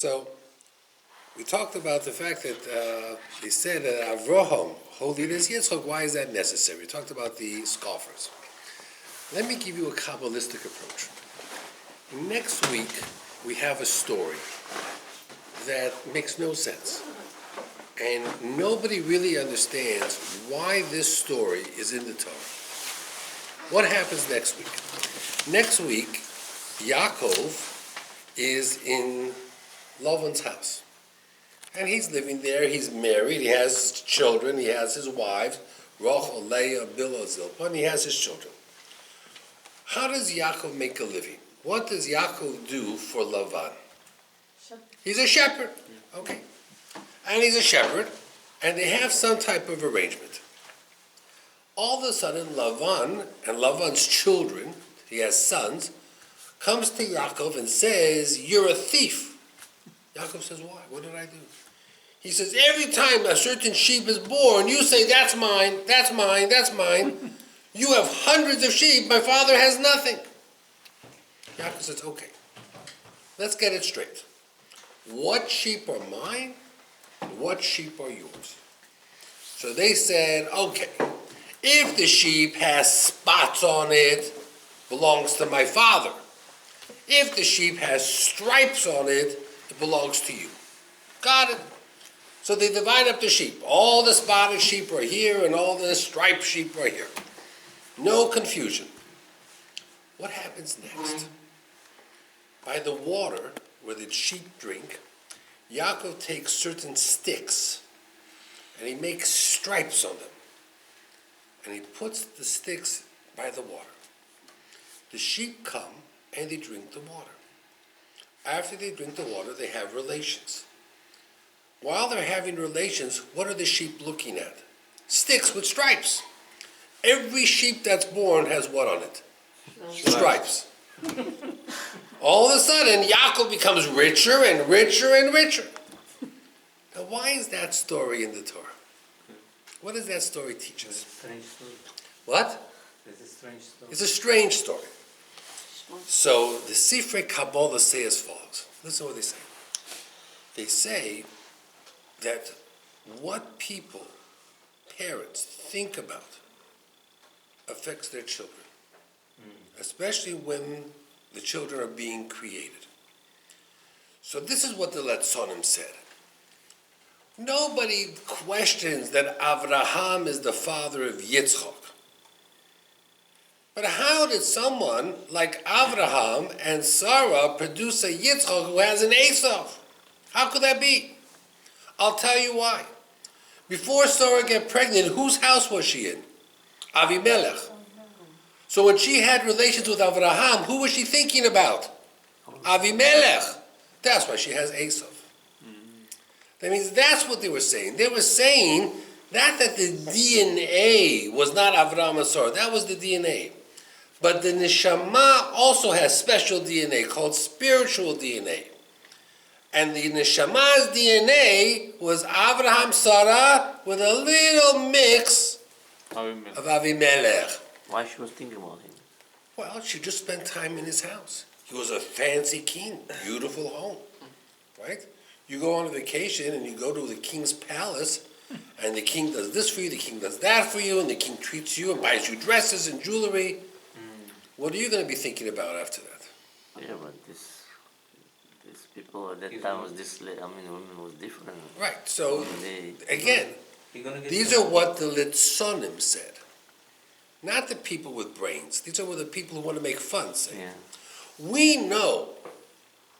So we talked about the fact that they said that Avraham holy this Yitzchak. Why is that necessary? We talked about the scoffers. Let me give you a Kabbalistic approach. Next week we have a story that makes no sense. And nobody really understands why this story is in the Torah. What happens next week? Next week, Yaakov is in Lavan's house. And he's living there, he's married, he has children, he has his wives, Rachel, Leah, Bilhah, Zilpah, and he has his children. How does Yaakov make a living? What does Yaakov do for Lavan? He's a shepherd. Okay. And he's a shepherd, and they have some type of arrangement. All of a sudden, Lavan and Lavan's children, he has sons, comes to Yaakov and says, "You're a thief." Yaakov says, "Why? What did I do?" He says, "Every time a certain sheep is born, you say, 'That's mine, that's mine, that's mine.' You have hundreds of sheep, my father has nothing." Yaakov says, "Okay, let's get it straight. What sheep are mine? What sheep are yours?" So they said, "Okay, if the sheep has spots on it, belongs to my father. If the sheep has stripes on it, it belongs to you." Got it. So they divide up the sheep. All the spotted sheep are here and all the striped sheep are here. No confusion. What happens next? By the water where the sheep drink, Yaakov takes certain sticks and he makes stripes on them. And he puts the sticks by the water. The sheep come and they drink the water. After they drink the water, they have relations. While they're having relations, what are the sheep looking at? Sticks with stripes. Every sheep that's born has what on it? Stripes. All of a sudden, Yaakov becomes richer and richer and richer. Now, why is that story in the Torah? What does that story teach us? Strange story. What? It's a strange story. It's a strange story. So the Sifrei Kabbalah say as follows. Listen to what they say. They say that what people, parents, think about affects their children, especially when the children are being created. So this is what the Letzonim said. Nobody questions that Avraham is the father of Yitzchak. But how did someone like Avraham and Sarah produce a Yitzchak who has an Esau? How could that be? I'll tell you why. Before Sarah got pregnant, whose house was she in? Avimelech. So when she had relations with Avraham, who was she thinking about? Avimelech. That's why she has Esau. That means that's what they were saying. They were saying that the DNA was not Avraham and Sarah. That was the DNA. But the neshama also has special DNA called spiritual DNA. And the neshama's DNA was Avraham, Sarah, with a little mix of Avimelech. Why she was thinking about him? Well, she just spent time in his house. He was a fancy king, beautiful home, right? You go on a vacation and you go to the king's palace, and the king does this for you, the king does that for you, and the king treats you and buys you dresses and jewelry. What are you going to be thinking about after that? Yeah, but these people at that time was women was different. Right. So again, these are what the Litzonim said. Not the people with brains. These are what the people who want to make fun say. Yeah. We know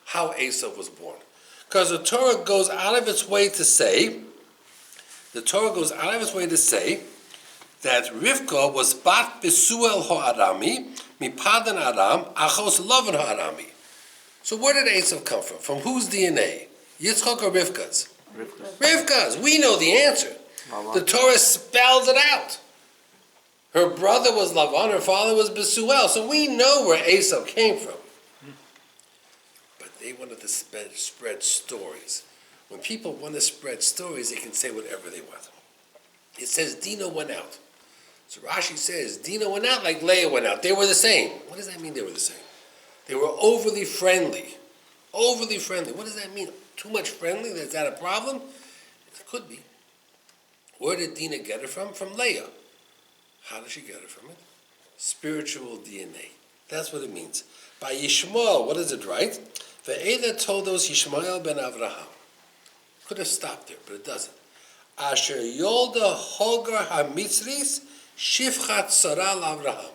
how Esau was born. Because the Torah goes out of its way to say that Rivka was bat Besuel ha'arami, mipadan aram, achos lovan ha'arami. So where did Esau come from? From whose DNA? Yitzchak or Rivka's? Rivka's. We know the answer. The Torah spells it out. Her brother was Lavan, her father was Besuel. So we know where Esau came from. But they wanted to spread stories. When people want to spread stories, they can say whatever they want. It says Dinah went out. So Rashi says Dinah went out like Leah went out. They were the same. What does that mean they were the same? They were overly friendly. Overly friendly. What does that mean? too much friendly? Is that a problem? It could be. Where did Dinah get it from? From Leah. How did she get it from it? Spiritual DNA. That's what it means. By Yishmael, what does it write? Ve'eda told us Yishmael ben Avraham. Could have stopped there, but it doesn't. Asher Yolda Hogar HaMitzris Shifchat Sarah Avraham,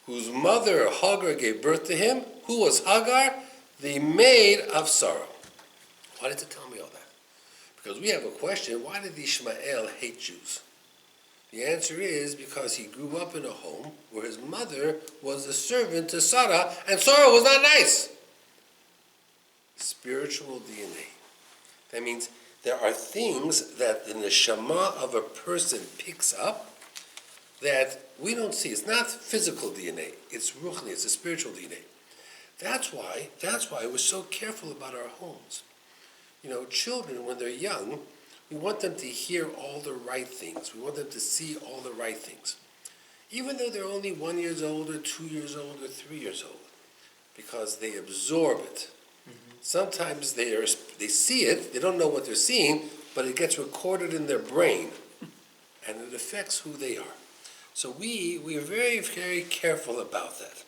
whose mother Hagar gave birth to him. Who was Hagar? The maid of Sarah. Why did it tell me all that? Because we have a question, why did Ishmael hate Jews? The answer is because he grew up in a home where his mother was a servant to Sarah, and Sarah was not nice. Spiritual DNA. That means there are things that the neshama of a person picks up that we don't see. It's not physical DNA. It's ruchni. It's a spiritual DNA. That's why we're so careful about our homes. You know, children, when they're young, we want them to hear all the right things. We want them to see all the right things. Even though they're only 1 year old or 2 years old or 3 years old, because they absorb it. Sometimes they see it, they don't know what they're seeing, but it gets recorded in their brain, and it affects who they are. So we are very, very careful about that.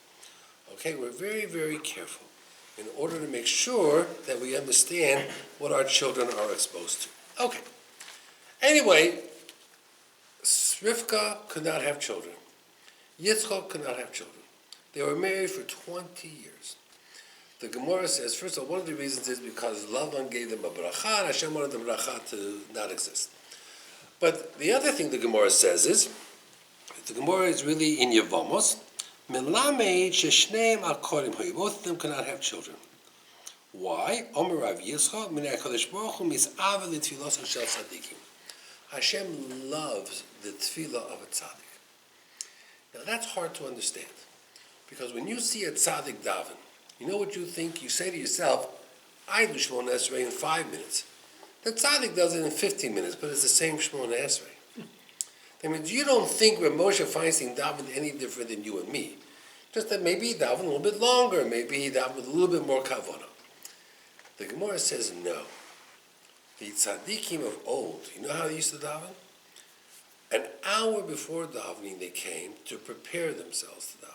Okay, we're very, very careful in order to make sure that we understand what our children are exposed to. Okay. Anyway, Rivka could not have children. Yitzchak could not have children. They were married for 20 years. The Gemara says, first of all, one of the reasons is because Lavan gave them a bracha, and Hashem wanted the bracha to not exist. But the other thing the Gemara says is, the Gemara is really in Yevamos, Melamed sheshneim akorim hoy. Both of them cannot have children. Why? Omer Rav Yischa, Minei HaKadosh Baruch Hu mis'ava l'tfilos shel tzadikim. Hashem loves the tefillah of a tzaddik. Now that's hard to understand, because when you see a tzaddik daven, you know what you think? You say to yourself, I do Shemona Esrei in 5 minutes. The tzaddik does it in 15 minutes, but it's the same Shemona Esrei. That means you don't think Reb Moshe Feinstein davened any different than you and me. Just that maybe he davened a little bit longer, maybe he davened with a little bit more kavanah. The Gemara says no. The tzaddikim of old, you know how they used to daven? An hour before davening they came to prepare themselves to daven.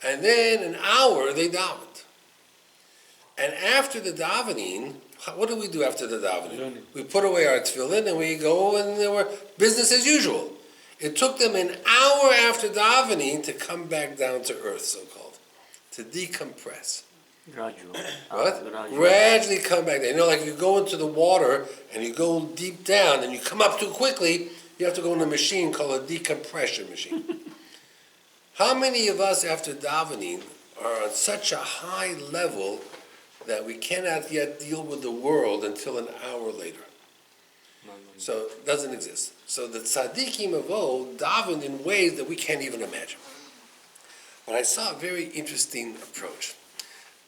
And then an hour they davened. And after the davening, what do we do after the davening? We put away our tefillin and we go and there were business as usual. It took them an hour after davening to come back down to earth, so-called, to decompress. Gradually. What? Gradually come back down. You know, like you go into the water and you go deep down and you come up too quickly, you have to go in a machine called a decompression machine. How many of us after davening are on such a high level that we cannot yet deal with the world until an hour later? So it doesn't exist. So the tzaddikim of old davened in ways that we can't even imagine. But I saw a very interesting approach.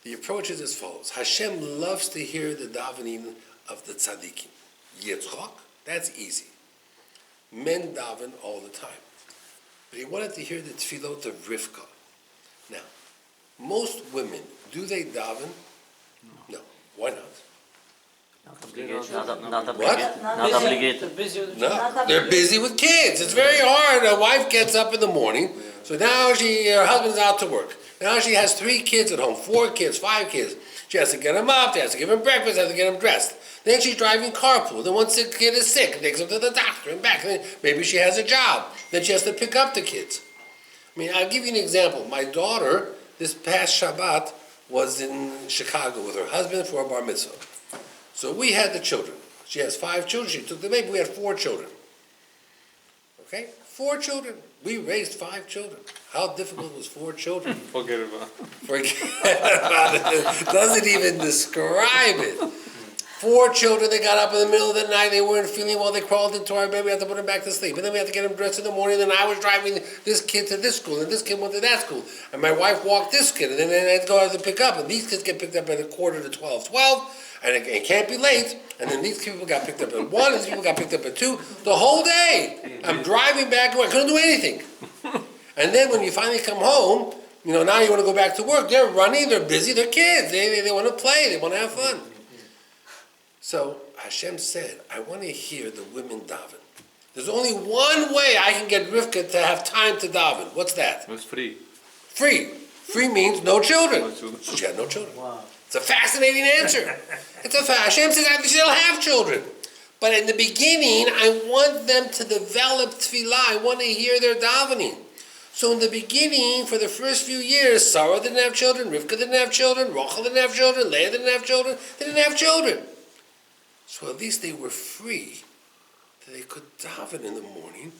The approach is as follows. Hashem loves to hear the davening of the tzaddikim. Yitzchak, that's easy. Men daven all the time. But he wanted to hear the tefillot of Rivka. Now, most women, do they daven? No. Why not? Not obligated. What? Not obligated. No, they're busy with kids. It's very hard. A wife gets up in the morning, so now her husband's out to work. Now she has 3 kids at home, 4 kids, 5 kids. She has to get them up, she has to give them breakfast, has to get them dressed. Then she's driving carpool. Then once the kid is sick, takes them to the doctor and back. Then maybe she has a job. Then she has to pick up the kids. I mean, I'll give you an example. My daughter, this past Shabbat, was in Chicago with her husband for a bar mitzvah. So we had the children. She has 5 children. She took the baby. We had 4 children. Okay? 4 children. We raised 5 children. How difficult was 4 children? Forget about it. Forget about it. Doesn't even describe it. 4 children, they got up in the middle of the night, they weren't feeling well, they crawled into our bed, we had to put them back to sleep. And then we had to get them dressed in the morning, and I was driving this kid to this school, and this kid went to that school. And my wife walked this kid, and then I had to go out to pick up, and these kids get picked up at 11:45, and it can't be late. And then these people got picked up at 1, and these people got picked up at 2. The whole day, I'm driving back, I couldn't do anything. And then when you finally come home, Now you want to go back to work. They're running, they're busy, they're kids. They want to play, they want to have fun. So Hashem said, I want to hear the women daven. There's only one way I can get Rivka to have time to daven. What's that? It's free. Free. Free means no children. No children. So she had no children. Wow. It's a fascinating answer. It's a fact. Hashem says she'll have children. But in the beginning, I want them to develop tefillah. I want to hear their davening. So in the beginning, for the first few years, Sarah didn't have children, Rivka didn't have children, Rachel didn't have children, Leah didn't have children. They didn't have children. So at least they were free. That they could daven in the morning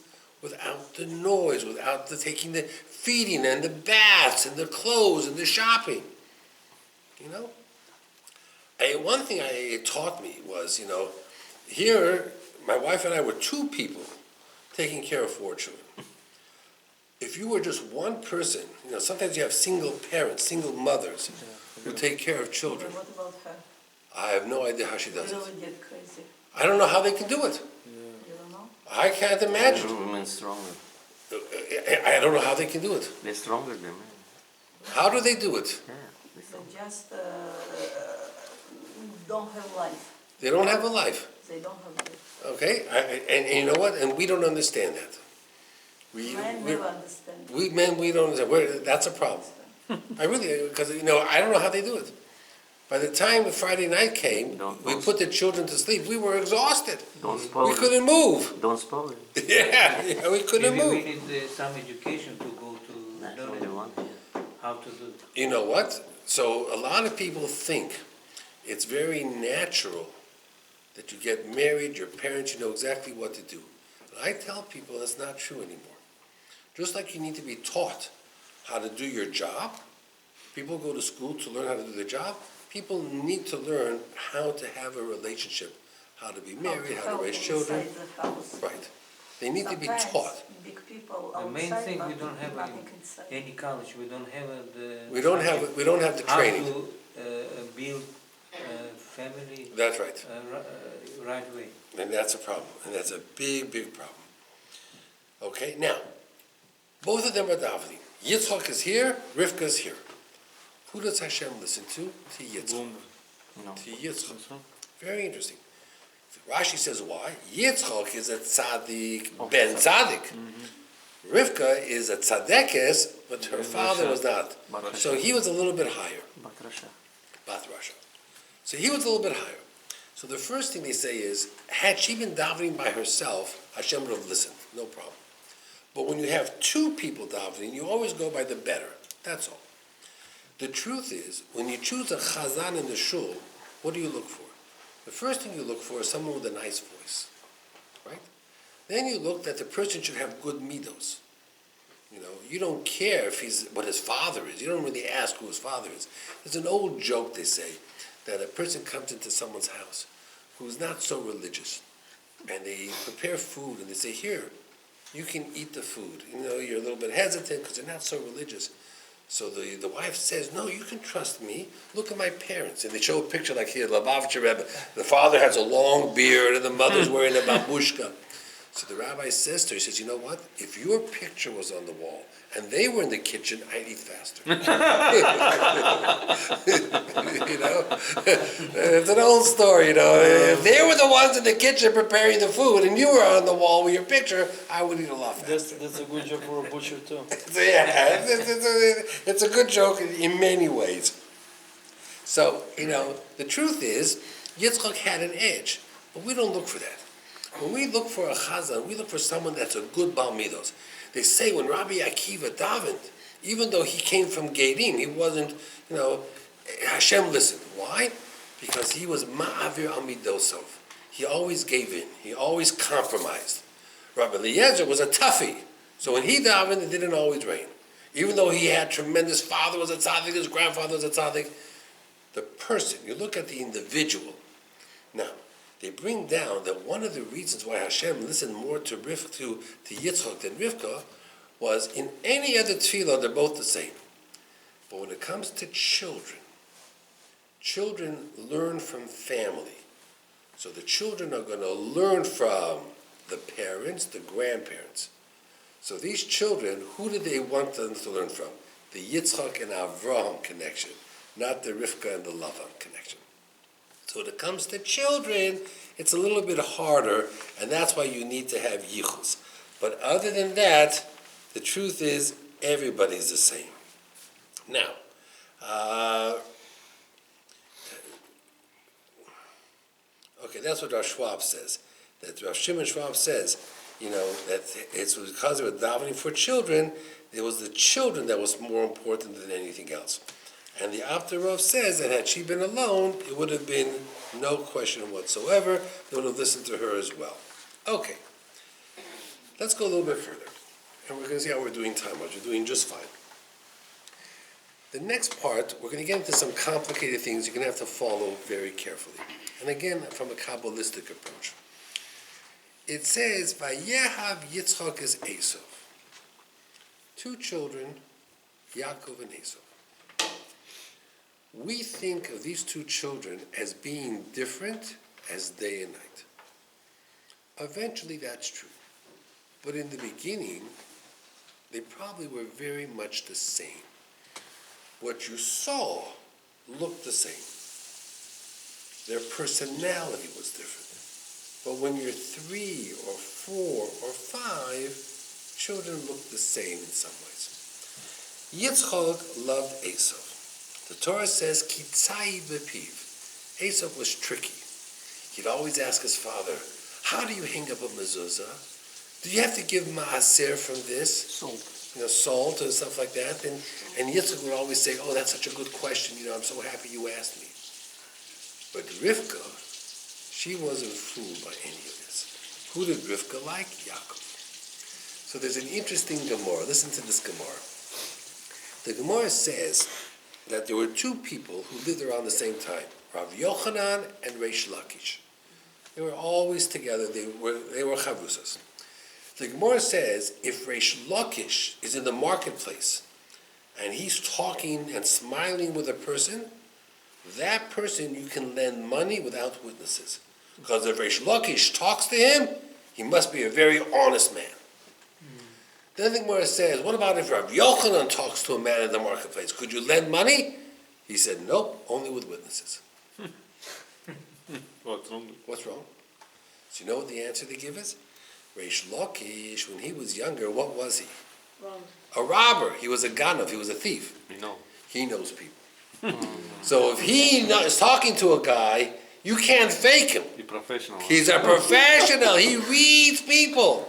without the noise, without the taking the feeding and the baths and the clothes and the shopping. One thing it taught me was, here my wife and I were two people taking care of 4 children. If you were just one person, sometimes you have single parents, single mothers who take care of children. What about her? I have no idea how she does You it. really get crazy. I don't know how they can do it. You don't know? I can't imagine. Women stronger. I don't know how they can do it. They're stronger than men. How do they do it? Yeah. they're They stronger. just don't have life. They don't have a life. They don't have life. Okay? And you know what? And we don't understand that. Men never understand. We don't understand. That's a problem. I really, because, I don't know how they do it. By the time the Friday night came, we put the children to sleep. We were exhausted. Don't spoil We it. couldn't move. Don't spoil it. Yeah, we couldn't Maybe we move. need some education to go to That's what they learn want. how to do it. You know what? So a lot of people think it's very natural that you get married, your parents, you know exactly what to do. And I tell people that's not true anymore. Just like you need to be taught how to do your job, people go to school to learn how to do their job, people need to learn how to have a relationship, how to be married, how to raise children. Inside the house. Right. They need to be Sometimes taught. Big people The main outside, thing, we but don't have nothing inside. any college, we don't have the. We don't have the training. How to build family That's right. right way. And that's a problem. And that's a big, big problem. Okay, now, both of them are davening. Yitzchak is here, Rivka is here. Who does Hashem listen to? To Yitzchak. Boom. No. To Yitzchak. Very interesting. Rashi says why? Yitzchak is a tzaddik, ben tzaddik. Rivka is a tzaddekes, but her father was not. So he was a little bit higher. But Russia. Bat Rasha. So he was a little bit higher. So the first thing they say is, had she been davening by herself, Hashem would have listened, no problem. But when you have 2 people davening, you always go by the better. That's all. The truth is, when you choose a chazan in the shul, what do you look for? The first thing you look for is someone with a nice voice, right? Then you look that the person should have good midos. You don't care if what his father is. You don't really ask who his father is. There's an old joke, they say, that a person comes into someone's house who's not so religious, and they prepare food, and they say, here, you can eat the food. You're a little bit hesitant because you're not so religious. So the wife says, no, you can trust me. Look at my parents. And they show a picture like here, Lubavitcher Rebbe. The father has a long beard, and the mother's wearing a babushka. So the rabbi says to her, he says, you know what? If your picture was on the wall and they were in the kitchen, I'd eat faster. It's an old story, If they were the ones in the kitchen preparing the food and you were on the wall with your picture, I would eat a lot faster. That's a good job for a butcher too. So, yeah, it's a good joke in many ways. So, the truth is, Yitzchak had an edge, but we don't look for that. When we look for a chazan, we look for someone that's a good Bal Midos. They say when Rabbi Akiva davened, even though he came from Geirim, he wasn't, Hashem listened. Why? Because he was Ma'avir Amidosov. He always gave in. He always compromised. Rabbi Eliezer was a toughie. So when he davened, it didn't always rain. Even though he had tremendous father was a tzaddik, his grandfather was a tzaddik. The person, you look at the individual. Now, they bring down that one of the reasons why Hashem listened more to Yitzchak than Rivka was in any other tefillah, they're both the same. But when it comes to children learn from family. So the children are going to learn from the parents, the grandparents. So these children, who do they want them to learn from? the Yitzchak and Avraham connection, not the Rivka and the Lavan connection. So when it comes to children, it's a little bit harder, and that's why you need to have yichus. But other than that, the truth is everybody's the same. Now, okay, that's what Rav Schwab says. That Rav Shimon Schwab says, that it's because they were davening for children, it was the children that was more important than anything else. And the Abder Rav says that had she been alone, it would have been no question whatsoever. They would have listened to her as well. Okay, let's go a little bit further. And we're going to see how we're doing time-wise. We're doing just fine. The next part, we're going to get into some complicated things you're going to have to follow very carefully. And again, from a Kabbalistic approach. It says, Vayehav Yitzchak is Esav. Two children, Yaakov and Esav. We think of these two children as being different as day and night. Eventually that's true. But in the beginning, they probably were very much the same. What you saw looked the same. Their personality was different. But when you're 3 or 4 or 5, children look the same in some ways. Yitzchak loved Esav. The Torah says, Kitzai bepiv. Esav was tricky. He'd always ask his father, how do you hang up a mezuzah? Do you have to give maaser from this? Salt and stuff like that. And Yitzchak would always say, oh, that's such a good question. I'm so happy you asked me. But Rivka, she wasn't fooled by any of this. Who did Rivka like? Yaakov. So there's an interesting Gemara. Listen to this Gemara. The Gemara says that there were two people who lived around the same time, Rav Yochanan and Reish Lakish. They were always together. They were chavusas. The Gemara says if Reish Lakish is in the marketplace and he's talking and smiling with a person, that person you can lend money without witnesses. Because if Reish Lakish talks to him, he must be a very honest man. Then the Gemara says, what about if Rabbi Yochanan talks to a man in the marketplace? Could you lend money? He said, nope, only with witnesses. What's wrong? What's wrong? So you know what the answer they give us? Reish Lakish, when he was younger, what was he? Wrong. A robber. He was a ganav. He was a thief. He knows people. So if he is talking to a guy, you can't fake him. He's professional. He's a professional. He reads people.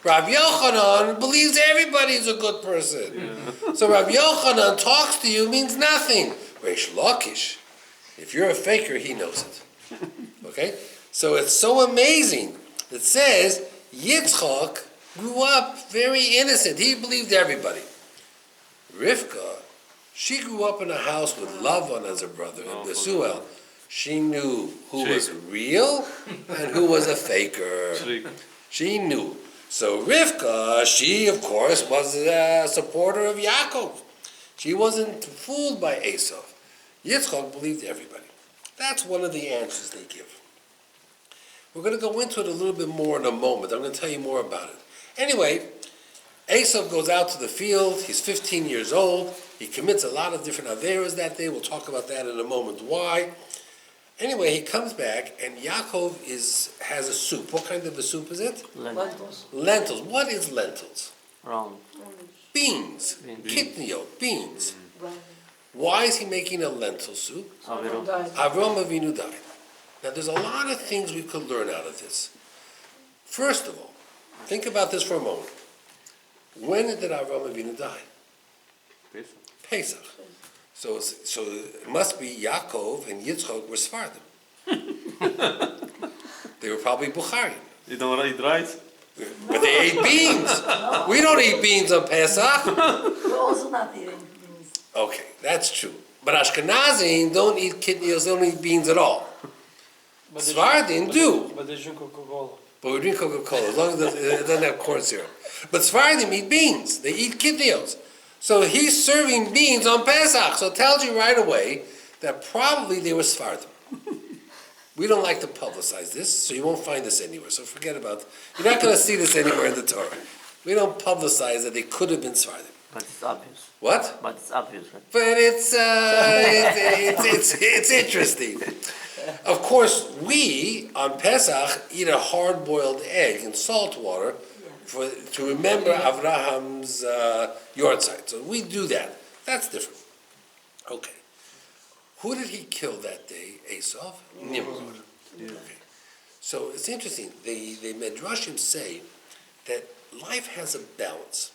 Rabbi Yochanan believes everybody's a good person. Yeah. So Rabbi Yochanan talks to you means nothing. Reish Lakish, if you're a faker, he knows it. Okay? So it's so amazing. It says Yitzchak grew up very innocent. He believed everybody. Rivka, she grew up in a house with Lavan as a brother and Besuel. She knew who was real and who was a faker. She knew. So Rivka, she of course was a supporter of Yaakov. She wasn't fooled by Esav. Yitzchak believed everybody. That's one of the answers they give. We're going to go into it a little bit more in a moment. I'm going to tell you more about it. Anyway, Esav goes out to the field. He's 15 years old. He commits a lot of different averas that day. We'll talk about that in a moment. Why? Anyway, he comes back, and Yaakov has a soup. What kind of a soup is it? Lentils. Lentils. What is lentils? Round. Beans. Kitnio, beans. Right. Why is he making a lentil soup? Aviru. Avram Avinu died. Now, there's a lot of things we could learn out of this. First of all, think about this for a moment. When did Avram Avinu die? Pesach. So it must be Yaakov and Yitzchak were Sephardim. They were probably Bukharian. You don't eat rice? But they ate beans. We don't eat beans on Pesach. We're also not eating beans. Okay, that's true. But Ashkenazim don't eat kidneys, don't eat beans at all. Sephardim do. But they drink Coca-Cola. But we drink Coca-Cola, as long as it doesn't have corn syrup. But Sephardim eat beans. They eat kidneys. So he's serving beans on Pesach. So it tells you right away that probably they were Sephardim. We don't like to publicize this, so you won't find this anywhere. So forget about it. You're not going to see this anywhere in the Torah. We don't publicize that they could have been Sephardim. But it's obvious. What? But it's obvious, right? But it's interesting. Of course, we on Pesach eat a hard-boiled egg in salt water to remember Avraham's yahrzeit. So we do that. That's different. Okay. Who did he kill that day? Esau? Nimrod. Okay. So it's interesting. The Midrashim say that life has a balance.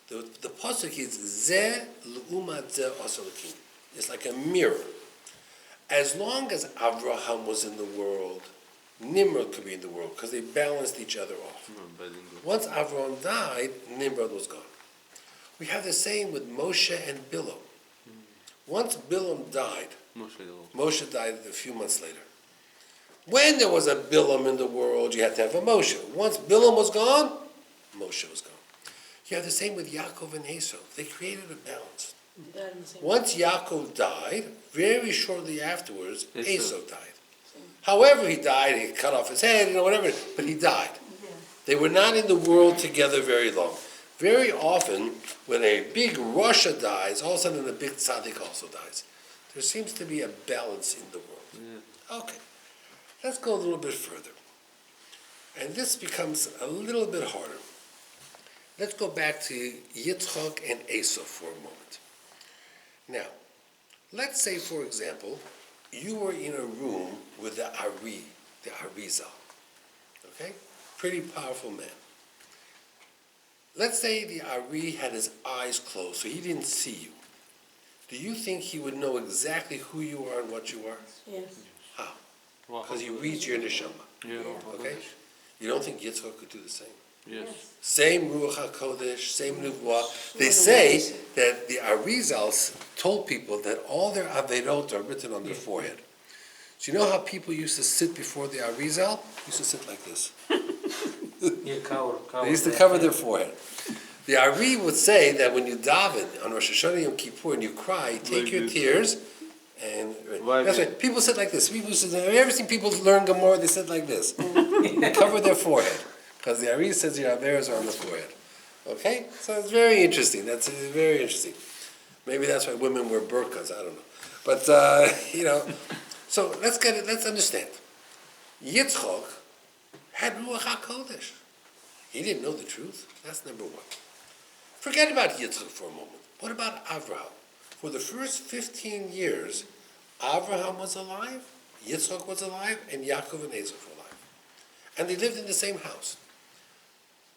The pasuk is Zeh l'umat zeh asalakim. It's like a mirror. As long as Avraham was in the world, Nimrod could be in the world because they balanced each other off. Once Avraham died, Nimrod was gone. We have the same with Moshe and Bilam. Once Bilam died, Moshe died a few months later. When there was a Bilam in the world, you had to have a Moshe. Once Bilam was gone, Moshe was gone. You have the same with Yaakov and Esau. They created a balance. Once Yaakov died, very shortly afterwards, Esau died. However he died, he cut off his head, whatever, but he died. They were not in the world together very long. Very often, when a big Rasha dies, all of a sudden a big tzaddik also dies. There seems to be a balance in the world. Okay, let's go a little bit further. And this becomes a little bit harder. Let's go back to Yitzchak and Esau for a moment. Now, let's say, for example, you were in a room with the Arizal, okay? Pretty powerful man. Let's say the Ari had his eyes closed, so he didn't see you. Do you think he would know exactly who you are and what you are? Yes. How? Because he reads your neshama, okay? You don't think Yitzchak could do the same? Yes. Same Ruach HaKodesh, same Nubuah. They say that the Arizals told people that all their Averot are written on their forehead. So you know how people used to sit before the Arizal? Used to sit like this. Cover. They used to cover their forehead. The Ari would say that when you daven on Rosh Hashanah Yom Kippur and you cry, take your tears and that's right. People sit like this. People sit. Have you ever seen people learn Gemara? They sit like this. They cover their forehead. Because the Ari says your Averas are on the forehead. Okay? So it's very interesting. That's very interesting. Maybe that's why women wear burqas. I don't know. But, so let's understand. Yitzchak had Ruach HaKodesh. He didn't know the truth. That's number one. Forget about Yitzchak for a moment. What about Avraham? For the first 15 years, Avraham was alive, Yitzchak was alive, and Yaakov and Esau were alive. And they lived in the same house.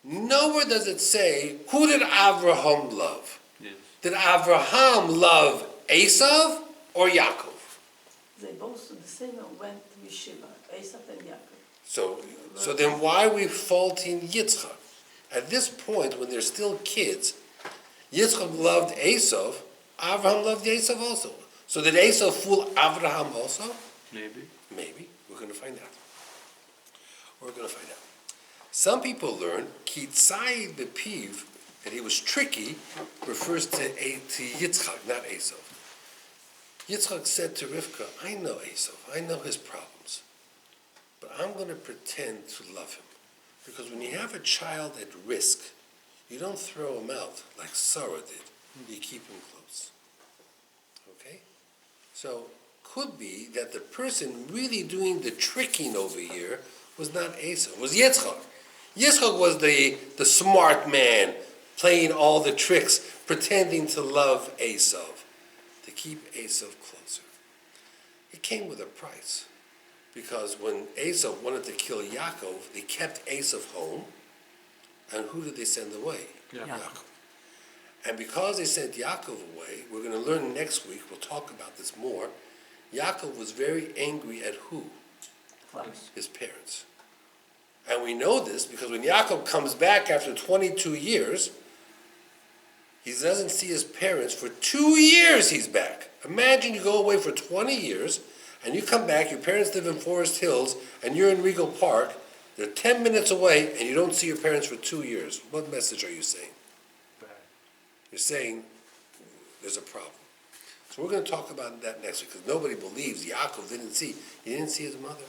Nowhere does it say, who did Avraham love? Yes. Did Avraham love Esau or Yaakov? They both the same went to Yeshiva, Esau and Yaakov. So then why are we faulting Yitzchak? At this point, when they're still kids, Yitzchak loved Esau, Avraham loved Esau also. So did Esau fool Avraham also? Maybe. Maybe. We're going to find out. Some people learn ki tzai bepiv, that he was tricky, refers to Yitzchak, not Esau. Yitzchak said to Rivka, I know Esau, I know his problems, but I'm going to pretend to love him. Because when you have a child at risk, you don't throw him out like Sarah did. You keep him close. Okay? So, could be that the person really doing the tricking over here was not Esau, it was Yitzchak. Yitzchak was the smart man, playing all the tricks, pretending to love Esau, to keep Esau closer. It came with a price, because when Esau wanted to kill Yaakov, they kept Esau home, and who did they send away? Yaakov. And because they sent Yaakov away, we're going to learn next week, we'll talk about this more, Yaakov was very angry at who? His parents. And we know this because when Yaakov comes back after 22 years, he doesn't see his parents for 2 years he's back. Imagine you go away for 20 years, and you come back, your parents live in Forest Hills, and you're in Regal Park, they're 10 minutes away, and you don't see your parents for 2 years. What message are you saying? You're saying there's a problem. So we're going to talk about that next week, because nobody believes Yaakov didn't see his mother.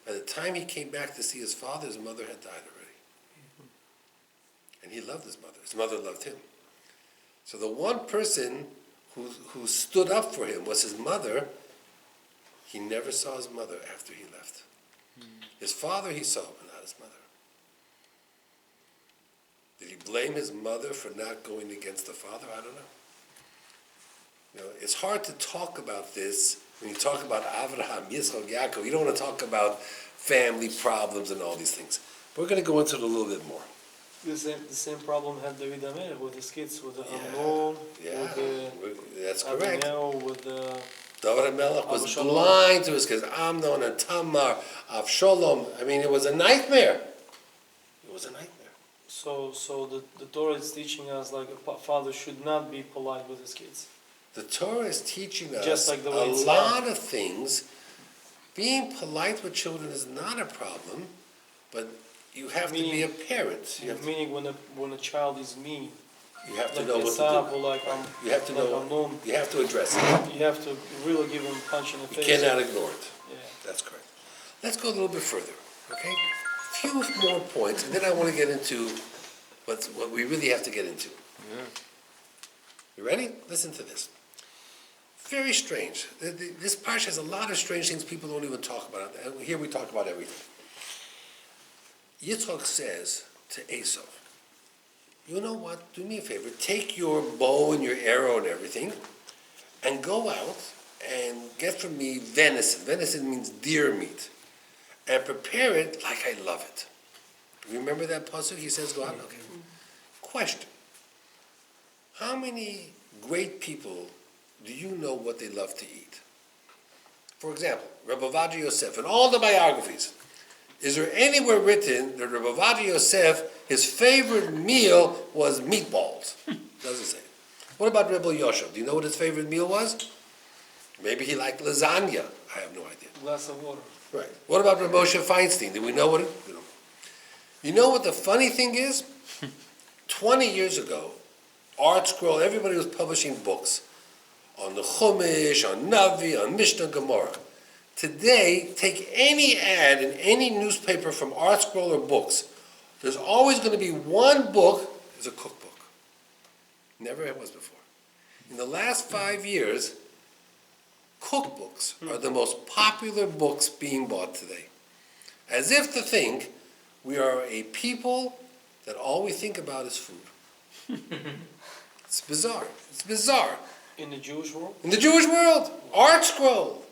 By the time he came back to see his father, his mother had died already. And he loved his mother. His mother loved him. So the one person who stood up for him was his mother. He never saw his mother after he left. His father he saw, but not his mother. Did he blame his mother for not going against the father? I don't know. You know, it's hard to talk about this when you talk about Avraham, Yitzchak, Yaakov. You don't want to talk about family problems and all these things. But we're going to go into it a little bit more. The same problem had David HaMelech with his kids, with the Amnon, with That's correct. Abineu, with the... David HaMelech was Avshalom. blind to his kids. Amnon and Tamar, Avshalom. I mean, it was a nightmare. It was a nightmare. So the Torah is teaching us like a father should not be polite with his kids. The Torah is teaching us Just like the way a it's lot of things. Being polite with children is not a problem, but you have to be a parent. Meaning when a child is mean, You have to like know what Esav to or like do. You have to like know. Amnon, You have to address it. you have to really give him a punch in the You face. cannot ignore it. Yeah. That's correct. Let's go a little bit further, okay? A few more points, and then I want to get into what we really have to get into. You ready? Listen to this. Very strange. This parsha has a lot of strange things people don't even talk about. Here we talk about everything. Yitzchak says to Esau, you know what? Do me a favor. Take your bow and your arrow and everything, and go out and get for me venison. Venison means deer meat. And prepare it like I love it. Remember that pasuk? He says, go out? Okay. Question. How many great people do you know what they love to eat? For example, Rabbi Yosef, in all the biographies, is there anywhere written that Rabbi Yosef, his favorite meal was meatballs? Doesn't say. What about Rabbi Yosef? Do you know what his favorite meal was? Maybe he liked lasagna. I have no idea. Glass of water. Right. What about Rabbi Moshe Feinstein? Do we know what it? We don't. You know what the funny thing is? 20 years ago, Art Scroll, everybody was publishing books on the Chumash, on Navi, on Mishnah, Gemara. Today, take any ad in any newspaper from Art Scroll or books. There's always going to be one book is a cookbook. Never was before. In the last 5 years, cookbooks are the most popular books being bought today. As if to think we are a people that all we think about is food. It's bizarre. It's bizarre. In the Jewish world? In the Jewish world, Art Scroll,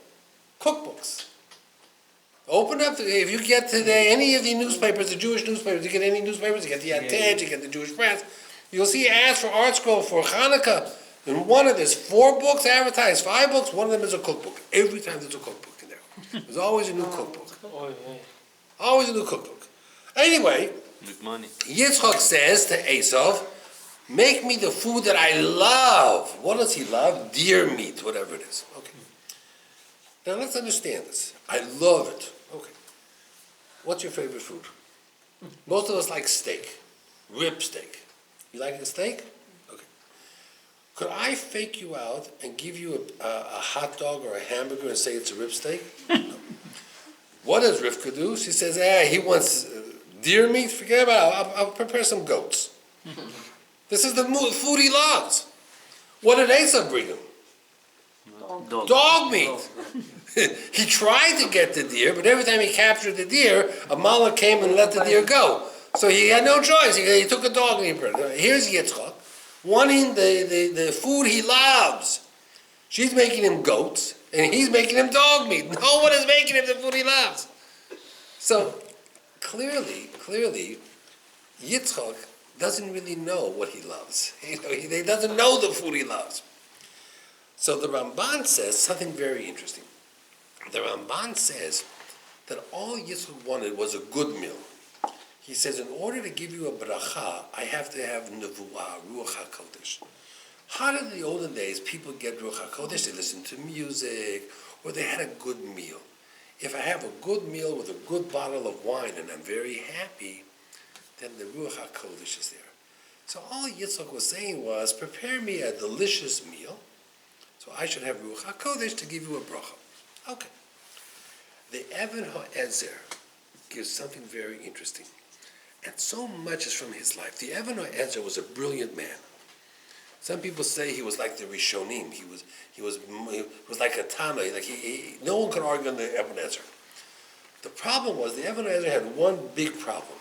cookbooks. Open up, if you get today any of the newspapers, the Jewish newspapers, you get any newspapers, you get the Yated, you get the Jewish Press, you'll see ads for Art Scroll for Hanukkah. And one of there's 4 books advertised, 5 books, one of them is a cookbook. Every time there's a cookbook in there. There's always a new cookbook. Oh, yeah. Always a new cookbook. Anyway, Make money. Yitzchak says to Esau, make me the food that I love. What does he love? Deer meat, whatever it is. Okay. Now let's understand this. I love it. Okay. What's your favorite food? Most of us like steak. Rib steak. You like a steak? Okay. Could I fake you out and give you a hot dog or a hamburger and say it's a rib steak? No. What does Rivka do? She says, he wants deer meat? Forget about it. I'll prepare some goats. This is the food he loves. What did Esau bring him? Dog meat. He tried to get the deer, but every time he captured the deer, Amalek came and let the deer go. So he had no choice. He took a dog and he burned it. Here's Yitzchak, wanting the food he loves. She's making him goats, and he's making him dog meat. No one is making him the food he loves. So clearly, Yitzchak doesn't really know what he loves. He doesn't know the food he loves. So the Ramban says something very interesting. The Ramban says that all Yitzchak wanted was a good meal. He says, in order to give you a bracha, I have to have nevuah, ruach hakodesh. How did in the olden days people get ruach hakodesh? They listened to music, or they had a good meal. If I have a good meal with a good bottle of wine and I'm very happy, then the ruach hakodesh is there. So all Yitzchak was saying was, prepare me a delicious meal, so I should have ruach hakodesh to give you a bracha. Okay. The Even HaEzer gives something very interesting. And so much is from his life. The Even HaEzer was a brilliant man. Some people say he was like the Rishonim. He was like a Tana. Like no one could argue on the Ebenezer. The problem was the Ebenezer had one big problem.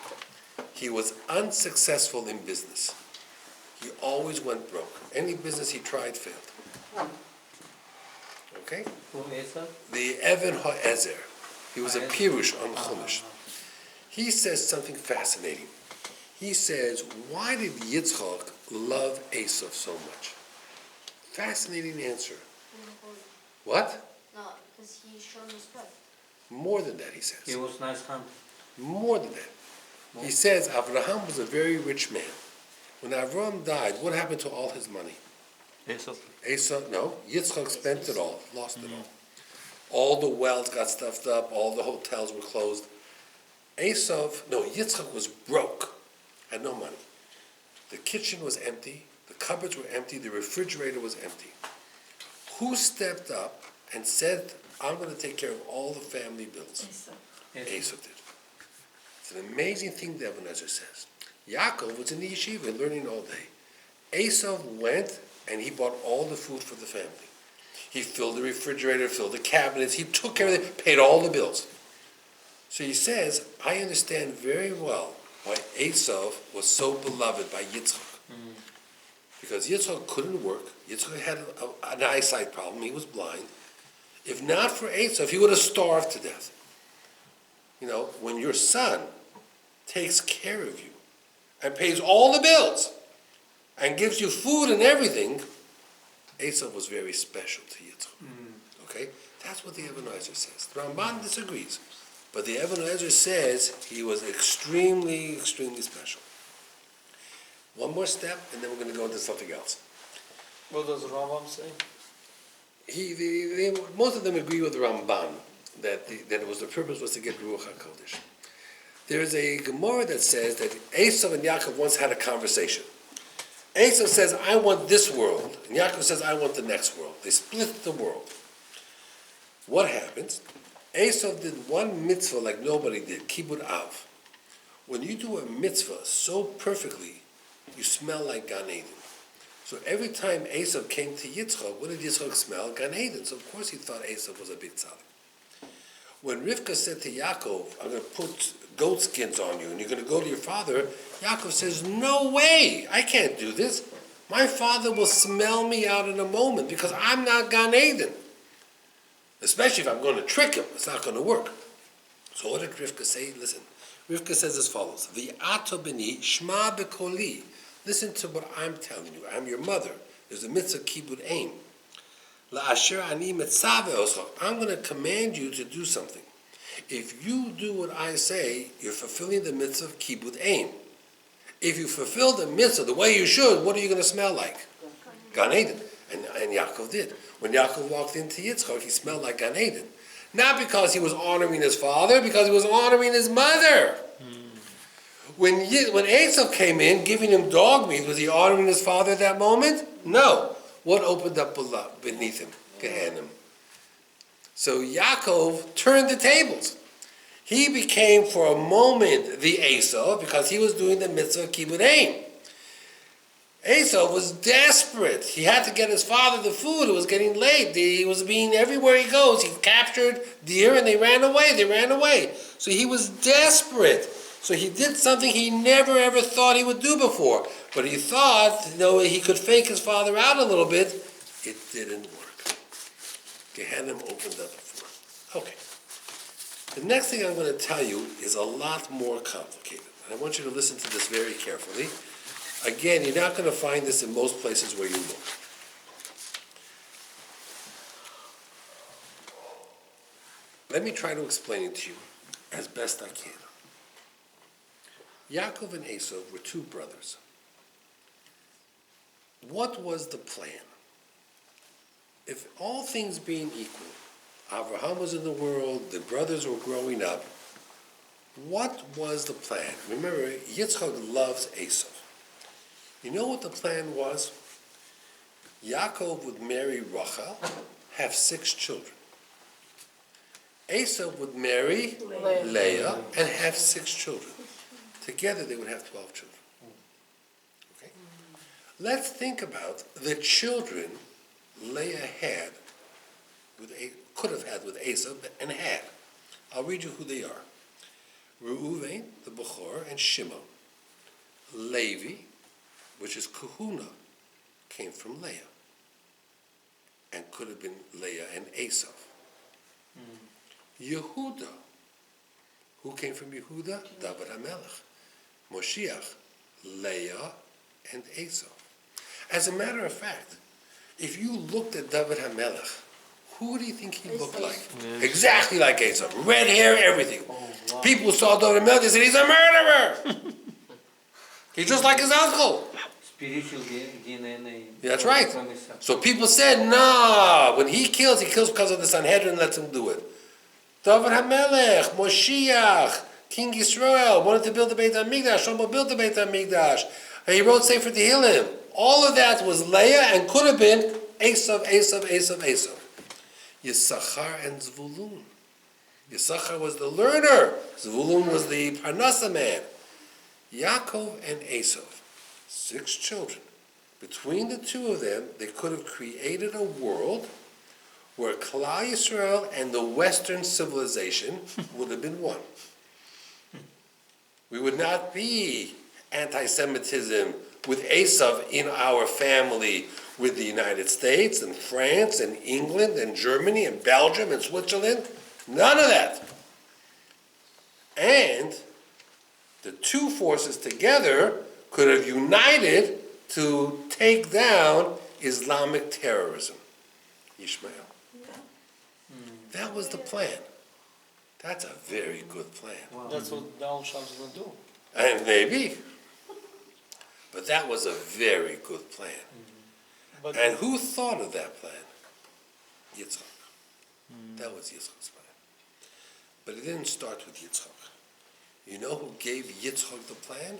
He was unsuccessful in business. He always went broke. Any business he tried failed. Okay? Who is that? The Even HaEzer. He was a Pirush on Chumash. He says something fascinating. He says, why did Yitzchak love Esav so much? Fascinating answer. What? No, because he showed respect. More than that, he He says. was nice hand. More than that. He says Abraham was a very rich man. When Abraham died, what happened to all his money? Esav, no, Yitzchak spent it all, lost it all. All the wells got stuffed up, all the hotels were closed. Yitzchak was broke, had no money. The kitchen was empty, the cupboards were empty, the refrigerator was empty. Who stepped up and said, I'm going to take care of all the family bills? Esav did. It's an amazing thing the Ebenezer says. Yaakov was in the yeshiva learning all day. Esav went and he bought all the food for the family. He filled the refrigerator, filled the cabinets, he took everything, paid all the bills. So he says, I understand very well why Esav was so beloved by Yitzchak. Because Yitzchak couldn't work. Yitzchak had an eyesight problem. He was blind. If not for Esav, he would have starved to death. You know, when your son takes care of you and pays all the bills and gives you food and everything, Esav was very special to Yitzchak. Okay? That's what the Ebenezer says. The Ramban disagrees. But the Ebenezer says he was extremely, extremely special. One more step, and then we're going to go into something else. What does Rambam say? Most of them agree with the Ramban that it was the purpose was to get Ruach HaKodesh. There is a Gemara that says that Esav and Yaakov once had a conversation. Esav says, I want this world, and Yaakov says, I want the next world. They split the world. What happens? Esav did one mitzvah like nobody did, Kibbud Av. When you do a mitzvah so perfectly, you smell like Gan Eden. So every time Esav came to Yitzchak, what did Yitzchak smell? Gan Eden. So of course he thought Esav was a big tzaddik. When Rivka said to Yaakov, I'm going to put goat skins on you and you're going to go to your father, Yaakov says, no way, I can't do this. My father will smell me out in a moment because I'm not Gan Eden. Especially if I'm going to trick him, it's not going to work. So what did Rivka say? Listen, Rivka says as follows, V'ato b'ni shma b'koli. Listen to what I'm telling you. I'm your mother. There's a mitzvah kibbud aim. La'asher ani mitzave oscha. I'm going to command you to do something. If you do what I say, you're fulfilling the mitzvah of kibbud aim. If you fulfill the mitzvah the way you should, what are you going to smell like? Gan Eden. And Yaakov did. When Yaakov walked into Yitzchak, he smelled like Gan Eden. Not because he was honoring his father, because he was honoring his mother. When Esav came in, giving him dog meat, was he honoring his father at that moment? No. What opened up beneath him? Gehenna. So Yaakov turned the tables. He became for a moment the Esav because he was doing the mitzvah of kibbud aim. Esav was desperate. He had to get his father the food. It was getting late. He was being everywhere he goes. He captured deer and they ran away. So he was desperate. So he did something he never ever thought he would do before. But he thought, he could fake his father out a little bit. It didn't work. Gehenna opened up for him. Okay. The next thing I'm going to tell you is a lot more complicated. And I want you to listen to this very carefully. Again, you're not going to find this in most places where you look. Let me try to explain it to you as best I can. Yaakov and Esav were two brothers. What was the plan? If all things being equal, Abraham was in the world, the brothers were growing up, what was the plan? Remember, Yitzchak loves Esav. You know what the plan was? Yaakov would marry Rachel, have 6 children. Esav would marry Leah and have 6 children. Together they would have 12 children. Okay? Let's think about the children Leah had, could have had with Esau, and had. I'll read you who they are. Reuven, the Bechor, and Shimon. Levi, which is Kahuna, came from Leah, and could have been Leah and Esau. Yehuda, who came from Yehuda? David HaMelech. Moshiach, Leah and Esau. As a matter of fact, if you looked at David HaMelech, who do you think he looked like? Exactly like Esau. Red hair, everything. People saw David HaMelech, they said, he's a murderer! He's just like his uncle. Spiritual DNA. That's right. So people said, nah, when he kills because of the Sanhedrin lets him do it. David HaMelech, Moshiach, King Yisrael, wanted to build the Beit HaMikdash, Shlomo built the Beit HaMikdash. And he wrote Sefer Tehillim. All of that was Leah and could have been Esav. Yisachar and Zvulun. Yisachar was the learner. Zvulun was the Parnasa man. Yaakov and Esau, 6 children. Between the two of them, they could have created a world where Klal Yisrael and the Western civilization would have been one. We would not be anti-Semitism with Esau in our family with the United States and France and England and Germany and Belgium and Switzerland. None of that. And the two forces together could have united to take down Islamic terrorism. Ishmael. That was the plan. That's a very good plan. Wow. That's what Donald Trump's going to do. And maybe. But that was a very good plan. But And who thought of that plan? Yitzchak. That was Yitzchak's plan. But it didn't start with Yitzchak. You know who gave Yitzchak the plan?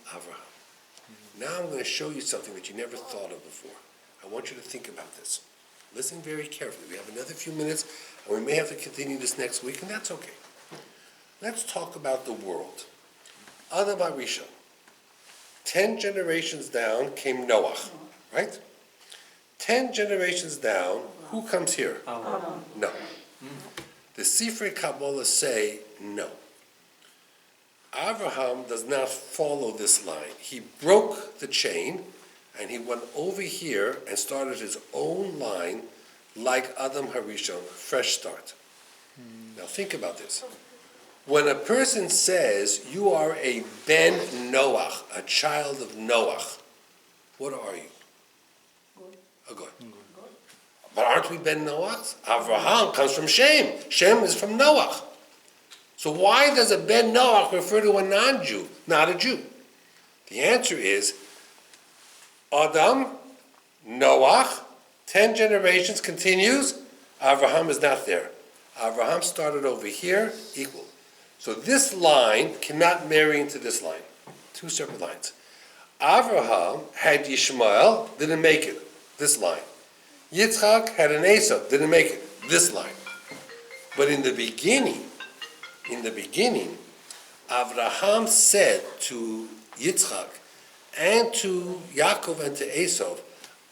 Avraham. Now I'm going to show you something that you never thought of before. I want you to think about this. Listen very carefully. We have another few minutes, and we may have to continue this next week, and that's okay. Let's talk about the world. Adam HaRishon. 10 generations down came Noah, right? 10 generations down, who comes here? No. The Sifrei Kabbalah say no. Abraham does not follow this line. He broke the chain, and he went over here and started his own line like Adam HaRishon, fresh start. Now think about this. When a person says you are a ben Noach, a child of Noach, what are you? A good. But aren't we ben Noachs? Avraham comes from Shem. Shem is from Noach. So why does a ben Noach refer to a non-Jew, not a Jew? The answer is Adam, Noach, 10 generations continues, Avraham is not there. Avraham started over here, equal. So this line cannot marry into this line. 2 separate lines. Avraham had Yishmael, didn't make it, this line. Yitzchak had an Esau, didn't make it, this line. But in the beginning, Avraham said to Yitzchak and to Yaakov and to Esau,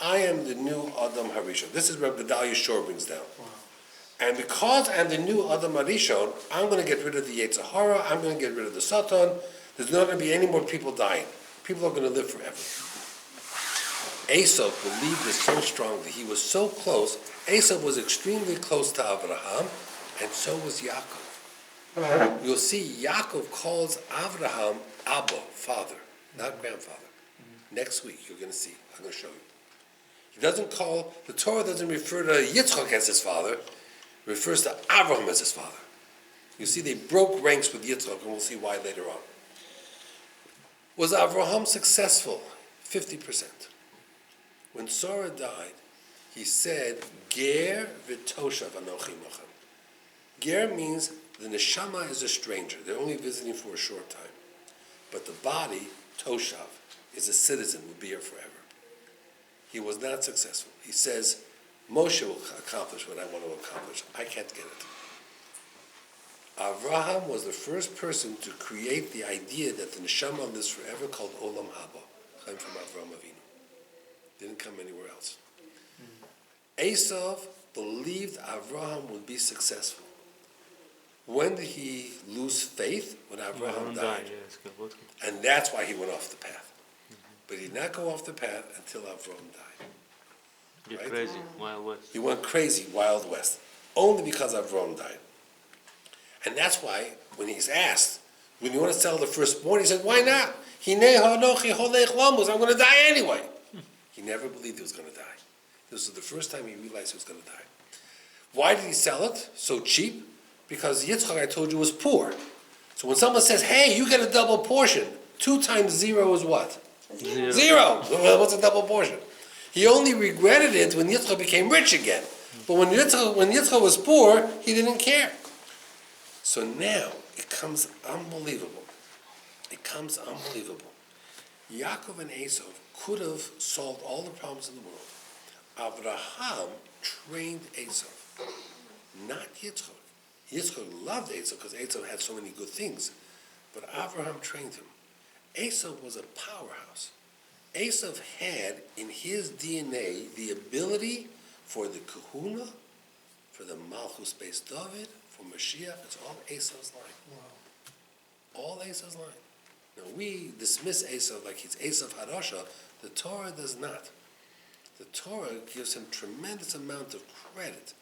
I am the new Adam HaRishon. This is what Gedalia Shor brings down. Wow. And because I'm the new Adam HaRishon, I'm going to get rid of the Yetzer Hara, I'm going to get rid of the Satan. There's not going to be any more people dying. People are going to live forever. Esau believed this so strongly. He was so close. Esau was extremely close to Avraham, and so was Yaakov. You'll see Yaakov calls Avraham Abba, father, not grandfather. Next week, you're going to see. I'm going to show you. He doesn't call, the Torah doesn't refer to Yitzchak as his father, it refers to Avraham as his father. You see, they broke ranks with Yitzchak, and we'll see why later on. Was Avraham successful? 50%. When Sarah died, he said, Ger v'toshav anochi mochem. Ger means the neshama is a stranger. They're only visiting for a short time. But the body, toshav, is a citizen, will be here forever. He was not successful. He says, Moshe will accomplish what I want to accomplish. I can't get it. Avraham was the first person to create the idea that the neshama lives forever, called Olam Haba, came from Avraham Avinu. Didn't come anywhere else. Esau believed Abraham would be successful. When did he lose faith? When Abraham died. And that's why he went off the path. But he did not go off the path until Abraham died. You're Right? crazy, Wild West. He went crazy, Wild West, only because Abraham died. And that's why, when he's asked, when you want to sell the firstborn, he said, why not? I'm going to die anyway. He never believed he was going to die. This was the first time he realized he was going to die. Why did he sell it so cheap? Because Yitzchak, I told you, was poor. So when someone says, hey, you get a double portion, 2 times 0 is what? 0. What's a double portion? He only regretted it when Yitzchak became rich again. But when Yitzchak was poor, he didn't care. So now, it comes unbelievable. It comes unbelievable. Yaakov and Esau could have solved all the problems in the world. Abraham trained Esau, not Yitzchak. Yitzchak loved Esau because Esau had so many good things. But Abraham trained him. Esau was a powerhouse. Esau had in his DNA the ability for the kahuna, for the Malchus Beis David, for Mashiach. It's all Esau's line. Wow. All Esau's line. Now we dismiss Esau like he's Esau Harasha. The Torah does not. The Torah gives him tremendous amount of credit.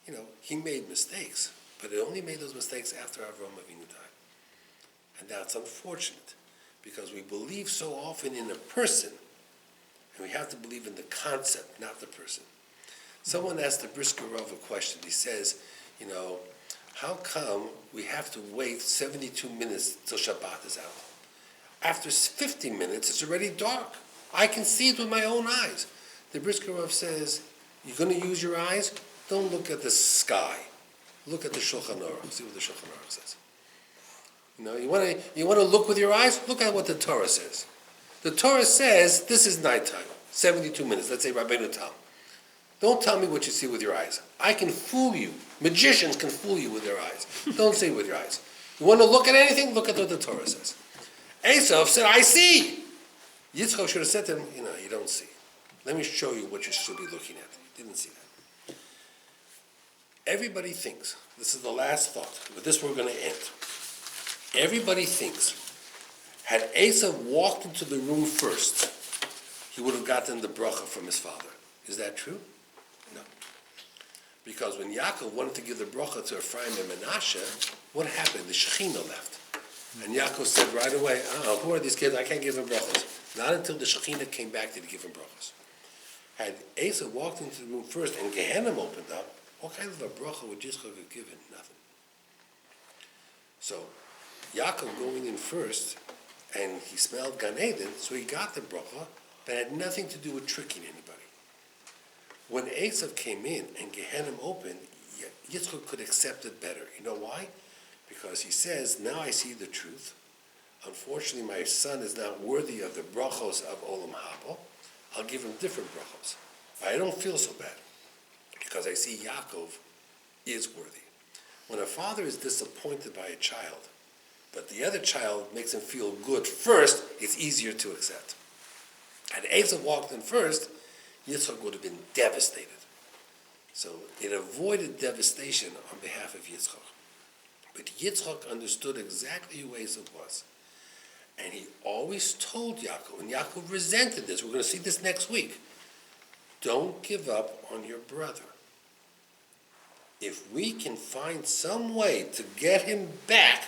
You know, he made mistakes, but he only made those mistakes after Avraham Avinu died. And that's unfortunate, because we believe so often in a person, and we have to believe in the concept, not the person. Someone asked the Bryks a question. He says, you know, how come we have to wait 72 minutes till Shabbat is out? After 50 minutes, it's already dark. I can see it with my own eyes. The Bryks says, you're going to use your eyes? Don't look at the sky. Look at the Shulchan Aruch. See what the Shulchan Aruch says. You know, you want to look with your eyes? Look at what the Torah says. The Torah says this is nighttime, 72 minutes. Let's say Rabbeinu Tam. Don't tell me what you see with your eyes. I can fool you. Magicians can fool you with their eyes. Don't say it with your eyes. You want to look at anything? Look at what the Torah says. Esau said, I see. Yitzchak should have said to him, you know, you don't see. Let me show you what you should be looking at. He didn't see that. Everybody thinks, this is the last thought, with this we're going to end. Everybody thinks, had Esau walked into the room first, he would have gotten the bracha from his father. Is that true? No. Because when Yaakov wanted to give the bracha to Ephraim and Menashe, what happened? The Shekhinah left. And Yaakov said right away, who are these kids? I can't give them brachas. Not until the Shekhinah came back did he give them brachas. Had Esau walked into the room first and Gehenna opened up, what kind of a bracha would Yitzchak have given? Nothing. So, Yaakov going in first, and he smelled Gan Eden, so he got the bracha, but it had nothing to do with tricking anybody. When Esau came in and Gehenna opened, Yitzchak could accept it better. You know why? Because he says, now I see the truth. Unfortunately, my son is not worthy of the brachos of Olam Haba. I'll give him different brachos. I don't feel so bad, because I see Yaakov is worthy. When a father is disappointed by a child, but the other child makes him feel good first, it's easier to accept. Had Esau walked in first, Yitzchak would have been devastated. So it avoided devastation on behalf of Yitzchak. But Yitzchak understood exactly who Esau was. And he always told Yaakov, and Yaakov resented this. We're going to see this next week. Don't give up on your brother. If we can find some way to get him back,